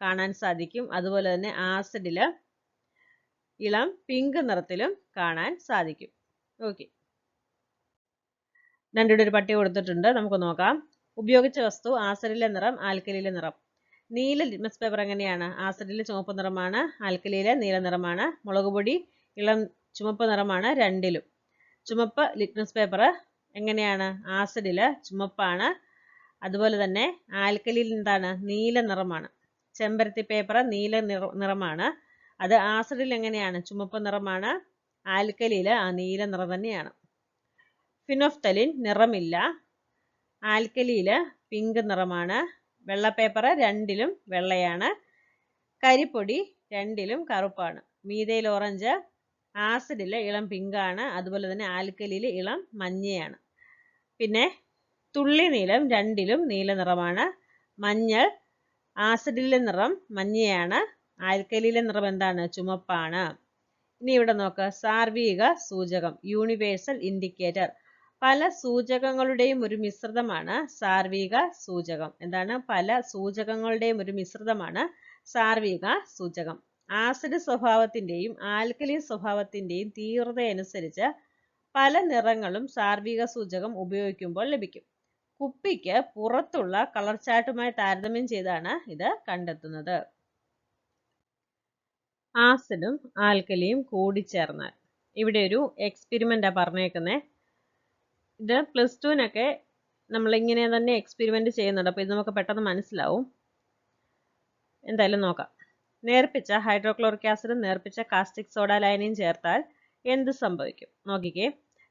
കാണാൻ സാധിക്കും. അതുപോലെ തന്നെ ആസിഡിൽ ഇളം പിങ്ക് നിറത്തിലും കാണാൻ സാധിക്കും. ഓക്കെ, രണ്ടിവിടെ ഒരു പട്ടിക കൊടുത്തിട്ടുണ്ട്, നമുക്ക് നോക്കാം. ഉപയോഗിച്ച വസ്തു, ആസിഡിലെ നിറം, ആൽക്കലിയിലെ നിറം. നീല ലിറ്റ്മസ് പേപ്പർ എങ്ങനെയാണ്? ആസിഡിൽ ചുവപ്പ് നിറമാണ്, ആൽക്കലിയിൽ നീല നിറമാണ്. മുളക് പൊടി ഇളം ചുവപ്പ് നിറമാണ് രണ്ടിലും. ചുവപ്പ് ലിറ്റ്മസ് പേപ്പർ എങ്ങനെയാണ്? ആസിഡിൽ ചുവപ്പാണ്, അതുപോലെ തന്നെ ആൽക്കലിയിൽ എന്താണ്? നീല നിറമാണ്. ചെമ്പരത്തി പേപ്പർ നീല നിറമാണ്, അത് ആസിഡിൽ എങ്ങനെയാണ്? ചുവപ്പ് നിറമാണ്, ആൽക്കലിയിൽ നീല നിറം തന്നെയാണ്. ഫിനോഫ്തലിൻ നിറമില്ല, ആൽക്കലിയിൽ പിങ്ക് നിറമാണ്. വെള്ള പേപ്പർ രണ്ടിലും വെള്ളയാണ്, കരിപ്പൊടി രണ്ടിലും കറുപ്പാണ്. മീഥൈൽ ഓറഞ്ച് ആസിഡിൽ ഇളം പിങ്കാണ്, അതുപോലെ തന്നെ ആൽക്കലിയിൽ ഇളം മഞ്ഞയാണ്. പിന്നെ തുള്ളി നീലം രണ്ടിലും നീല നിറമാണ്. മഞ്ഞൾ ആസിഡിലെ നിറം മഞ്ഞയാണ്, ആൽക്കലിയിലെ നിറം എന്താണ്? ചുമപ്പാണ്. ഇനി ഇവിടെ നോക്ക്, സാർവീക സൂചകം, യൂണിവേഴ്സൽ ഇൻഡിക്കേറ്റർ. പല സൂചകങ്ങളുടെയും ഒരു മിശ്രിതമാണ് സാർവീക സൂചകം. എന്താണ്? പല സൂചകങ്ങളുടെയും ഒരു മിശ്രിതമാണ് സാർവീക സൂചകം. ആസിഡ് സ്വഭാവത്തിന്റെയും ആൽക്കലി സ്വഭാവത്തിന്റെയും തീവ്രതയനുസരിച്ച് പല നിറങ്ങളും സാർവീക സൂചകം ഉപയോഗിക്കുമ്പോൾ ലഭിക്കും. കുപ്പിക്ക് പുറത്തുള്ള കളർ ചാർട്ടുമായി താരതമ്യം ചെയ്താണ് ഇത് കണ്ടെത്തുന്നത്. ആസിഡും ആൽക്കലിയും കൂടിച്ചേർന്നാൽ, ഇവിടെ ഒരു എക്സ്പെരിമെന്റാ പറഞ്ഞേക്കുന്നത്. ഇത് പ്ലസ് ടുവിനൊക്കെ നമ്മളിങ്ങനെ തന്നെ എക്സ്പെരിമെന്റ് ചെയ്യുന്നുണ്ട്. അപ്പോൾ ഇത് നമുക്ക് പെട്ടെന്ന് മനസ്സിലാവും. എന്തായാലും നോക്കാം. നേർപ്പിച്ച ഹൈഡ്രോക്ലോറിക് ആസിഡും നേർപ്പിച്ച കാസ്റ്റിക് സോഡ ലായനിയും ചേർത്താൽ എന്ത് സംഭവിക്കും? നോക്കിക്കേ.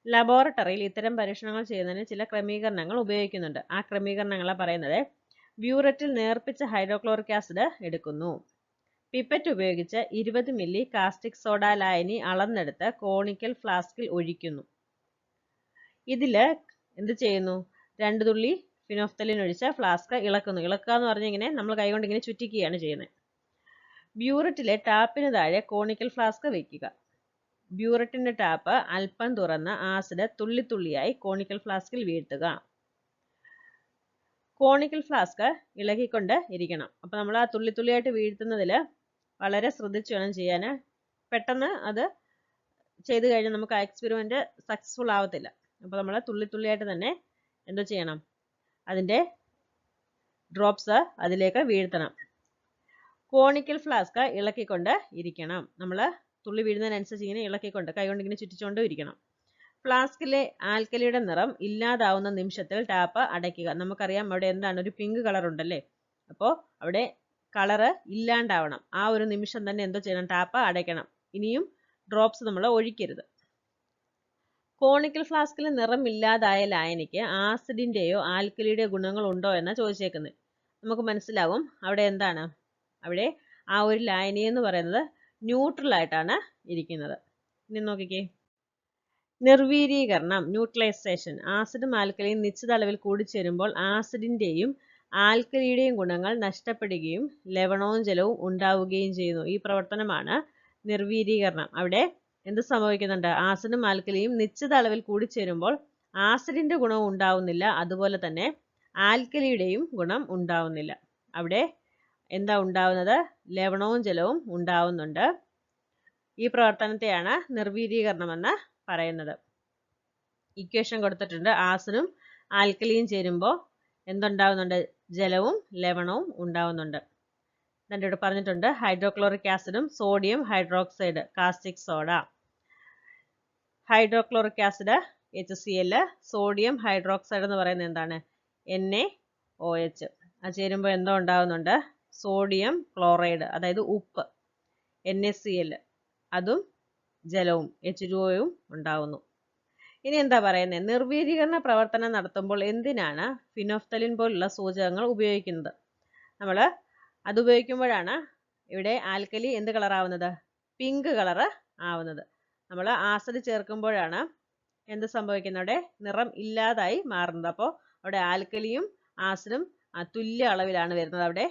ലബോറട്ടറിയിൽ ഇത്തരം പരീക്ഷണങ്ങൾ ചെയ്യുന്നതിന് ചില ക്രമീകരണങ്ങൾ ഉപയോഗിക്കുന്നുണ്ട്. ആ ക്രമീകരണങ്ങളാണ് പറയുന്നത്. ബ്യൂററ്റിൽ നേർപ്പിച്ച ഹൈഡ്രോക്ലോറിക് ആസിഡ് എടുക്കുന്നു. പിപ്പറ്റ് ഉപയോഗിച്ച് 20 മില്ലി കാസ്റ്റിക് സോഡ ലായനി അളന്നെടുത്ത് കോണിക്കൽ ഫ്ലാസ്കിൽ ഒഴിക്കുന്നു. ഇതിൽ എന്ത് ചെയ്യുന്നു? 2 തുള്ളി ഫിനോഫ്തലിൻ ഒഴിച്ച ഫ്ലാസ്ക് ഇളക്കുന്നു. ഇളക്കുക എന്ന് പറഞ്ഞാൽ ഇങ്ങനെ നമ്മൾ കൈകൊണ്ട് ഇങ്ങനെ ചുറ്റിക്കുകയാണ് ചെയ്യുന്നത്. ബ്യൂററ്റിലെ ടാപ്പിന് താഴെ കോണിക്കൽ ഫ്ലാസ്ക് വയ്ക്കുക. ബ്യൂററ്റിന്റെ ടാപ്പ് അല്പം തുറന്ന് ആസിഡ് തുള്ളി തുള്ളിയായി കോണിക്കൽ ഫ്ലാസ്കിൽ വീഴ്ത്തുക. കോണിക്കൽ ഫ്ലാസ്ക് ഇളകിക്കൊണ്ട് ഇരിക്കണം. അപ്പോൾ നമ്മൾ ആ തുള്ളി തുള്ളിയായിട്ട് വീഴ്ത്തുന്നതിൽ വളരെ ശ്രദ്ധിച്ചു വേണം ചെയ്യാൻ. പെട്ടെന്ന് അത് ചെയ്ത് കഴിഞ്ഞാൽ നമുക്ക് ആ എക്സ്പെരിമെന്റ് സക്സസ്ഫുൾ ആവത്തില്ല. അപ്പോൾ നമ്മൾ തുള്ളി തുള്ളിയായിട്ട് തന്നെ എന്തോ ചെയ്യണം? അതിൻ്റെ ഡ്രോപ്സ് അതിലേക്ക് വീഴ്ത്തണം. കോണിക്കൽ ഫ്ലാസ്ക് ഇളക്കിക്കൊണ്ട് ഇരിക്കണം. നമ്മൾ തുള്ളി വീഴുന്നതിനനുസരിച്ച് ഇങ്ങനെ ഇളക്കിക്കൊണ്ട് കൈകൊണ്ട് ഇങ്ങനെ ചുറ്റിച്ചുകൊണ്ടും ഇരിക്കണം. ഫ്ലാസ്കിലെ ആൽക്കലിയുടെ നിറം ഇല്ലാതാവുന്ന നിമിഷത്തിൽ ടാപ്പ് അടയ്ക്കുക. നമുക്കറിയാം അവിടെ എന്താണ്? ഒരു പിങ്ക് കളർ ഉണ്ടല്ലേ. അപ്പോൾ അവിടെ കളറ് ഇല്ലാണ്ടാവണം. ആ ഒരു നിമിഷം തന്നെ എന്തോ ചെയ്യണം? ടാപ്പ് അടയ്ക്കണം. ഇനിയും ഡ്രോപ്സ് നമ്മൾ ഒഴിക്കരുത്. കോണിക്കൽ ഫ്ലാസ്കിൽ നിറമില്ലാതായ ലായനിക്ക് ആസിഡിന്റെയോ ആൽക്കലിയുടെയോ ഗുണങ്ങൾ ഉണ്ടോ എന്നാണ് ചോദിച്ചേക്കുന്നത്. നമുക്ക് മനസ്സിലാവും അവിടെ എന്താണ്? അവിടെ ആ ഒരു ലായനി എന്ന് പറയുന്നത് ന്യൂട്രൽ ആയിട്ടാണ് ഇരിക്കുന്നത്. ഇനി നോക്കിക്കേ. നിർവീരീകരണം, ന്യൂട്രലൈസേഷൻ. ആസിഡും ആൽക്കലിയും നിശ്ചിത അളവിൽ കൂടിച്ചേരുമ്പോൾ ആസിഡിന്റെയും ആൽക്കലിയുടെയും ഗുണങ്ങൾ നഷ്ടപ്പെടുകയും ലവണവും ജലവും ഉണ്ടാവുകയും ചെയ്യുന്നു. ഈ പ്രവർത്തനമാണ് നിർവീരീകരണം. അവിടെ എന്ത് സംഭവിക്കുന്നുണ്ട്? ആസിഡും ആൽക്കലിയും നിശ്ചിത അളവിൽ കൂടിച്ചേരുമ്പോൾ ആസിഡിന്റെ ഗുണവും ഉണ്ടാവുന്നില്ല, അതുപോലെ തന്നെ ആൽക്കലിയുടെയും ഗുണം ഉണ്ടാവുന്നില്ല. അവിടെ എന്താ ഉണ്ടാവുന്നത്? ലവണവും ജലവും ഉണ്ടാവുന്നുണ്ട്. ഈ പ്രവർത്തനത്തെയാണ് നിർവീരീകരണം എന്ന് പറയുന്നത്. ഇക്വേഷൻ കൊടുത്തിട്ടുണ്ട്. ആസിഡും ആൽക്കലിയും ചേരുമ്പോൾ എന്തുണ്ടാവുന്നുണ്ട്? ജലവും ലവണവും ഉണ്ടാവുന്നുണ്ട്. എന്നിട്ട് ഇവിടെ പറഞ്ഞിട്ടുണ്ട് ഹൈഡ്രോക്ലോറിക് ആസിഡും sodium hydroxide caustic soda. Hydrochloric acid HCl, sodium hydroxide എന്ന് പറയുന്നത് എന്താണ്? NaOH. അത് ചേരുമ്പോൾ എന്തോ ഉണ്ടാവുന്നുണ്ട്? സോഡിയം ക്ലോറൈഡ്, അതായത് ഉപ്പ്. NaCl, അതും ജലവും H2O ഉണ്ടാവുന്നു. ഇനി എന്താ പറയുന്നത്? നിർവീരീകരണ പ്രവർത്തനം നടത്തുമ്പോൾ എന്തിനാണ് ഫിനോഫ്തലിൻ പോലുള്ള സൂചകങ്ങൾ ഉപയോഗിക്കുന്നത്? നമ്മൾ അത് ഉപയോഗിക്കുമ്പോഴാണ് ഇവിടെ ആൽക്കലി എന്ത് കളറാവുന്നത്? പിങ്ക് കളറ് ആവുന്നത്. നമ്മൾ ആസിഡ് ചേർക്കുമ്പോഴാണ് എന്ത് സംഭവിക്കുന്നത്? അവിടെ നിറം ഇല്ലാതായി മാറുന്നത്. അപ്പോൾ അവിടെ ആൽക്കലിയും ആസിഡും തുല്യ അളവിലാണ് വരുന്നത്. അവിടെ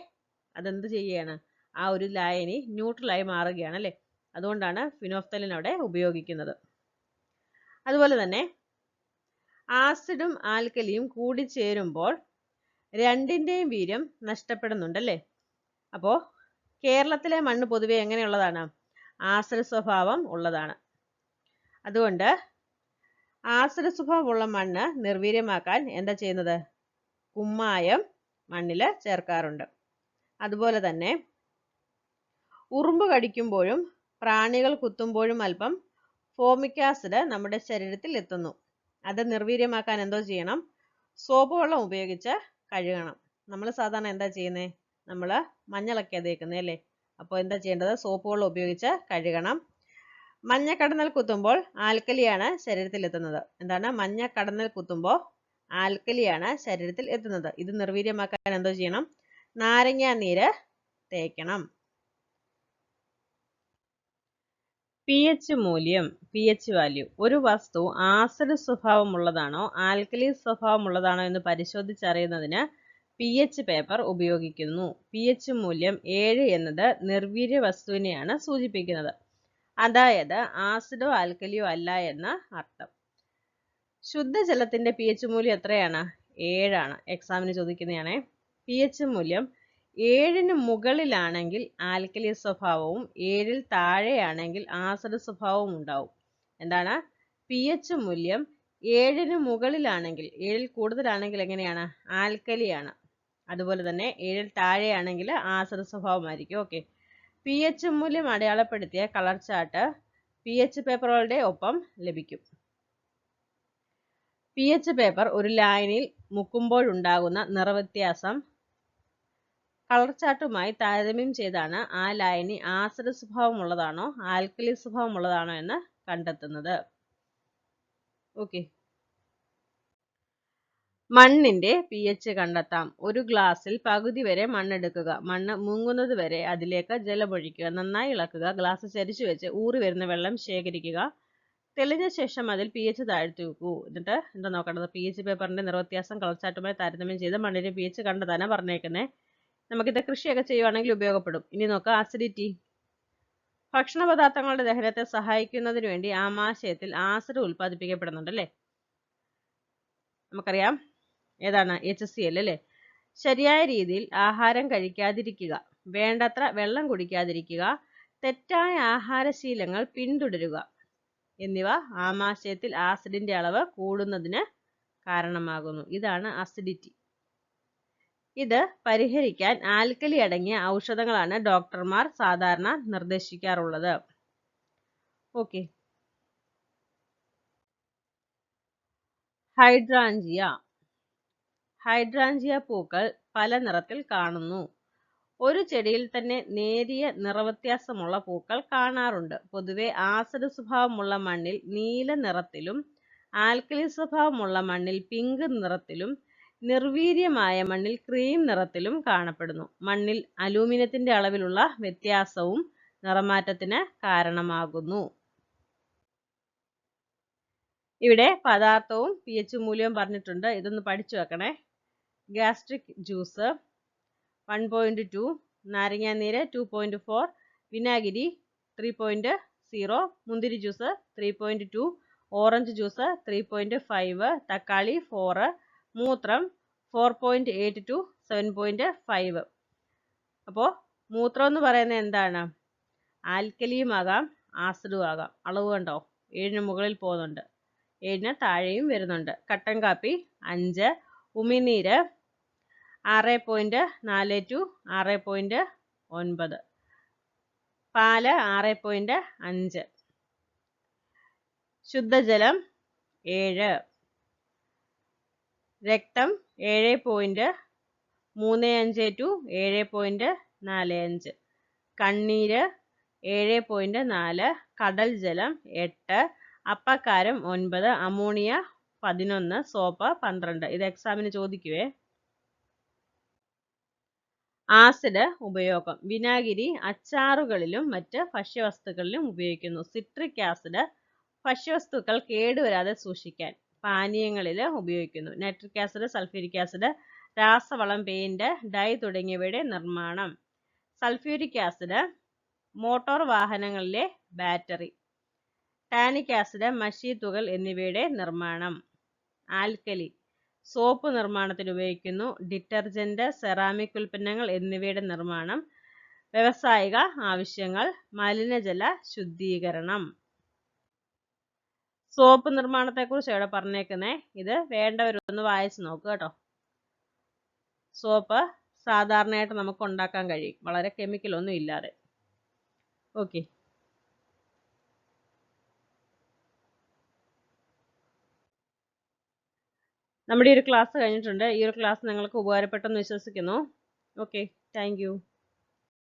അതെന്ത് ചെയ്യുകയാണ്? ആ ഒരു ലായനി ന്യൂട്രലായി മാറുകയാണ് അല്ലേ. അതുകൊണ്ടാണ് ഫിനോഫ്തലിൻ അവിടെ ഉപയോഗിക്കുന്നത്. അതുപോലെ തന്നെ ആസിഡും ആൽക്കലിയും കൂടിച്ചേരുമ്പോൾ രണ്ടിൻ്റെയും വീര്യം നഷ്ടപ്പെടുന്നുണ്ടല്ലേ. അപ്പോൾ കേരളത്തിലെ മണ്ണ് പൊതുവെ എങ്ങനെയുള്ളതാണ്? ആസിഡ് സ്വഭാവം ഉള്ളതാണ്. അതുകൊണ്ട് ആസിഡ് സ്വഭാവമുള്ള മണ്ണ് നിർവീര്യമാക്കാൻ എന്താ ചെയ്യുന്നത്? കുമ്മായം മണ്ണിൽ ചേർക്കാറുണ്ട്. അതുപോലെ തന്നെ ഉറുമ്പ് കടിക്കുമ്പോഴും പ്രാണികൾ കുത്തുമ്പോഴും അല്പം ഫോമിക് ആസിഡ് നമ്മുടെ ശരീരത്തിൽ എത്തുന്നു. അത് നിർവീര്യമാക്കാൻ എന്തോ ചെയ്യണം? സോപ്പ് വെള്ളം ഉപയോഗിച്ച് കഴുകണം. നമ്മൾ സാധാരണ എന്താ ചെയ്യുന്നത്? നമ്മൾ മഞ്ഞളൊക്കെയാണ് തേക്കുന്നത് അല്ലേ? അപ്പോൾ എന്താ ചെയ്യേണ്ടത്? സോപ്പ് വെള്ളം ഉപയോഗിച്ച് കഴുകണം. മഞ്ഞക്കടന്നൽ കുത്തുമ്പോൾ ആൽക്കലിയാണ് ശരീരത്തിൽ എത്തുന്നത്. എന്താണ്? മഞ്ഞക്കടന്നൽ കുത്തുമ്പോൾ ആൽക്കലിയാണ് ശരീരത്തിൽ എത്തുന്നത്. ഇത് നിർവീര്യമാക്കാൻ എന്തോ ചെയ്യണം? നാരങ്ങാ നീര് തേക്കണം. pH മൂല്യം, pH വാല്യൂ. ഒരു വസ്തു ആസിഡ് സ്വഭാവമുള്ളതാണോ ആൽക്കലി സ്വഭാവമുള്ളതാണോ എന്ന് പരിശോധിച്ചറിയുന്നതിന് pH പേപ്പർ ഉപയോഗിക്കുന്നു. pH മൂല്യം 7 എന്നത് നിർവീര്യ വസ്തുവിനെയാണ് സൂചിപ്പിക്കുന്നത്. അതായത് ആസിഡോ ആൽക്കലിയോ അല്ല എന്ന് അർത്ഥം. ശുദ്ധജലത്തിന്റെ pH മൂല്യം എത്രയാണ്? 7 ആണ്. എക്സാമിന് ചോദിക്കുന്നതാണേ. pH മൂല്യം 7ന് മുകളിലാണെങ്കിൽ ആൽക്കലി സ്വഭാവവും 7ൽ താഴെയാണെങ്കിൽ ആസിഡ് സ്വഭാവവും ഉണ്ടാവും. എന്താണ്? pH മൂല്യം 7ന് മുകളിലാണെങ്കിൽ, 7ൽ കൂടുതലാണെങ്കിൽ എങ്ങനെയാണ്? ആൽക്കലിയാണ്. അതുപോലെ തന്നെ 7ൽ താഴെയാണെങ്കിൽ ആസിഡ് സ്വഭാവമായിരിക്കും. ഓക്കെ. pH മൂല്യം അടയാളപ്പെടുത്തിയ കളർ ചാർട്ട് pH പേപ്പറുകളുടെ ഒപ്പം ലഭിക്കും. pH പേപ്പർ ഒരു ലായനിയിൽ മുക്കുമ്പോഴുണ്ടാകുന്ന നിറവ്യത്യാസം കളർ ചാർട്ടുമായി താരതമ്യം ചെയ്താണ് ആ ലായനി ആസിഡ് സ്വഭാവമുള്ളതാണോ ആൽക്കലി സ്വഭാവമുള്ളതാണോ എന്ന് കണ്ടെത്തുന്നത്. ഓക്കെ. മണ്ണിന്റെ pH കണ്ടെത്താം. ഒരു ഗ്ലാസ്സിൽ പകുതി വരെ മണ്ണെടുക്കുക. മണ്ണ് മുങ്ങുന്നത് വരെ അതിലേക്ക് ജലമൊഴിക്കുക. നന്നായി ഇളക്കുക. ഗ്ലാസ് ചരിച്ചു വെച്ച് ഊറി വരുന്ന വെള്ളം ശേഖരിക്കുക. തെളിഞ്ഞ ശേഷം അതിൽ pH താഴ്ത്തി വെക്കൂ. എന്നിട്ട് എന്താ നോക്കേണ്ടത്? pH പേപ്പറിന്റെ നിറവ്യത്യാസം കളർ ചാർട്ടുമായി താരതമ്യം ചെയ്ത് മണ്ണിന്റെ pH കണ്ടെത്താനാണ് പറഞ്ഞേക്കുന്നത്. നമുക്കിത് കൃഷിയൊക്കെ ചെയ്യുവാണെങ്കിൽ ഉപയോഗപ്പെടും. ഇനി നോക്കാം ആസിഡിറ്റി. ഭക്ഷണ പദാർത്ഥങ്ങളുടെ ദഹനത്തെ സഹായിക്കുന്നതിന് വേണ്ടി ആമാശയത്തിൽ ആസിഡ് ഉൽപ്പാദിപ്പിക്കപ്പെടുന്നുണ്ട് അല്ലേ? നമുക്കറിയാം ഏതാണ്? HCl അല്ലേ? ശരിയായ രീതിയിൽ ആഹാരം കഴിക്കാതിരിക്കുക, വേണ്ടത്ര വെള്ളം കുടിക്കാതിരിക്കുക, തെറ്റായ ആഹാരശീലങ്ങൾ പിന്തുടരുക എന്നിവ ആമാശയത്തിൽ ആസിഡിന്റെ അളവ് കൂടുന്നതിന് കാരണമാകുന്നു. ഇതാണ് അസിഡിറ്റി. ഇത് പരിഹരിക്കാൻ ആൽക്കലി അടങ്ങിയ ഔഷധങ്ങളാണ് ഡോക്ടർമാർ സാധാരണ നിർദ്ദേശിക്കാറുള്ളത്. ഓക്കെ. ഹൈഡ്രാഞ്ചിയ. ഹൈഡ്രാഞ്ചിയ പൂക്കൾ പല നിറത്തിൽ കാണുന്നു. ഒരു ചെടിയിൽ തന്നെ നേരിയ നിറവ്യത്യാസമുള്ള പൂക്കൾ കാണാറുണ്ട്. പൊതുവെ ആസിഡ് സ്വഭാവമുള്ള മണ്ണിൽ നീല നിറത്തിലും ആൽക്കലി സ്വഭാവമുള്ള മണ്ണിൽ പിങ്ക് നിറത്തിലും നിർവീര്യമായ മണ്ണിൽ ക്രീം നിറത്തിലും കാണപ്പെടുന്നു. മണ്ണിൽ അലൂമിനിയത്തിന്റെ അളവിലുള്ള വ്യത്യാസവും നിറമാറ്റത്തിന് കാരണമാകുന്നു. ഇവിടെ പദാർത്ഥവും pH മൂല്യവും പറഞ്ഞിട്ടുണ്ട്. ഇതൊന്ന് പഠിച്ചു വെക്കണേ. ഗ്യാസ്ട്രിക് ജ്യൂസ് 1.2, നാരങ്ങാനീര് 2.4, വിനാഗിരി 3.0, മുന്തിരി ജ്യൂസ് 3.2, ഓറഞ്ച് ജ്യൂസ് 3.5, തക്കാളി 4, മൂത്രം 4.8 to 7.5. അപ്പോൾ മൂത്രം എന്ന് പറയുന്നത് എന്താണ്? ആൽക്കലിയും ആകാം ആസിഡും ആകാം. അളവ് കണ്ടോ? 7ന് മുകളിൽ പോകുന്നുണ്ട്, 7ന് താഴെയും വരുന്നുണ്ട്. കട്ടൻ കാപ്പി 5, ഉമിനീര് 6.4 to 6.9, പാല് 6.5, ശുദ്ധജലം 7, രക്തം 7.35 to 7.45, കണ്ണീര് 7.4, കടൽ ജലം 8, അപ്പക്കാരം 9, അമോണിയ 11, സോപ്പ് 12. ഇത് എക്സാമിന് ചോദിക്കുവേ. ആസിഡ് ഉപയോഗം. വിനാഗിരി അച്ചാറുകളിലും മറ്റ് ഭക്ഷ്യവസ്തുക്കളിലും ഉപയോഗിക്കുന്നു. സിട്രിക് ആസിഡ് ഭക്ഷ്യവസ്തുക്കൾ കേടുവരാതെ സൂക്ഷിക്കാൻ പാനീയങ്ങളിൽ ഉപയോഗിക്കുന്നു. നൈട്രിക് ആസിഡ്, സൾഫ്യൂരിക് ആസിഡ് രാസവളം, പെയിന്റ്, ഡൈ തുടങ്ങിയവയുടെ നിർമ്മാണം. സൾഫ്യൂരിക് ആസിഡ് മോട്ടോർ വാഹനങ്ങളിലെ ബാറ്ററി. ടാനിക് ആസിഡ് മഷീത്തുകൾ എന്നിവയുടെ നിർമ്മാണം. ആൽക്കലി സോപ്പ് നിർമ്മാണത്തിന് ഉപയോഗിക്കുന്നു. ഡിറ്റർജന്റ്, സെറാമിക് ഉൽപ്പന്നങ്ങൾ എന്നിവയുടെ നിർമ്മാണം. വ്യവസായിക ആവശ്യങ്ങൾ. മലിനജല ശുദ്ധീകരണം. സോപ്പ് നിർമ്മാണത്തെക്കുറിച്ച് ഇവിടെ പറഞ്ഞേക്കുന്നേ. ഇത് വേണ്ടവരൊന്ന് വായിച്ചു നോക്കുക കേട്ടോ. സോപ്പ് സാധാരണയായിട്ട് നമുക്ക് ഉണ്ടാക്കാൻ കഴിയും, വളരെ കെമിക്കലൊന്നും ഇല്ലാതെ. ഓക്കെ. നമ്മുടെ ഈ ഒരു ക്ലാസ് കഴിഞ്ഞിട്ടുണ്ട്. ഈ ഒരു ക്ലാസ് നിങ്ങൾക്ക് ഉപകാരപ്പെട്ടെന്ന് വിശ്വസിക്കുന്നു. Okay, thank you.